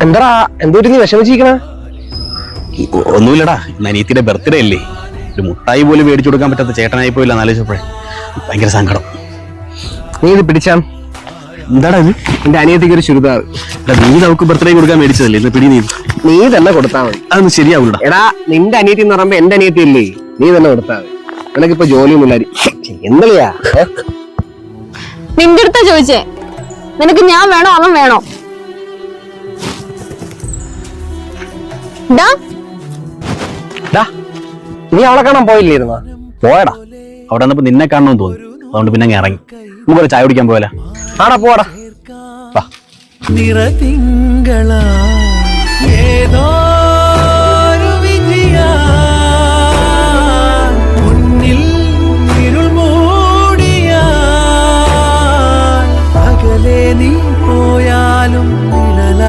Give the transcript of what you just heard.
എന്താ എന്തോട്ട് നീ വിഷമിച്ചിരിക്കണ? ഒന്നുമില്ലടാ, അനിയത്തിയുടെ ബർത്ത്ഡേ അല്ലേ, ഒരു മുട്ടായി പോലും മേടിച്ചു കൊടുക്കാൻ പറ്റാത്ത ചേട്ടനായി പോയില്ല എന്നാലോചിച്ചപ്പോഴേ ഭയങ്കര സങ്കടം. നീ ഇത് പിടിച്ചാ. എന്താടാ ഇത്? എന്റെ അനിയത്തിക്ക് ഒരു ചുരിദാർ. നീ നമുക്ക് ബർത്ത്ഡേ കൊടുക്കാൻ മേടിച്ചതല്ലേ, ഇന്ന് പിടി. നീ തന്നെ കൊടുത്താ മതി. അതൊന്നും ശരിയാവൂടാ. എടാ, നിന്റെ അനിയത്തി എന്ന് പറയുമ്പോ എന്റെ അനിയത്തി ഇല്ലേ, നീ തന്നെ കൊടുത്താ മതി. നിനക്കിപ്പോ ജോലിയൊന്നുമില്ല. എന്തളിയാ നിന്റെ അടുത്താ ചോദിച്ചേ, നിനക്ക് ഞാൻ വേണോ അവൻ വേണോ? നീ അവളെ കാണാൻ പോയില്ലായിരുന്നോ? പോയടാ, അവിടെ വന്നപ്പോ നിന്നെ കാണണമെന്ന് തോന്നി, അതുകൊണ്ട് പിന്നെ അങ്ങ് ഇറങ്ങി. നമുക്കൊരു ചായ കുടിക്കാൻ പോയാലോ? ആടാ, പോടാ. നിറതിങ്കള ഏതോ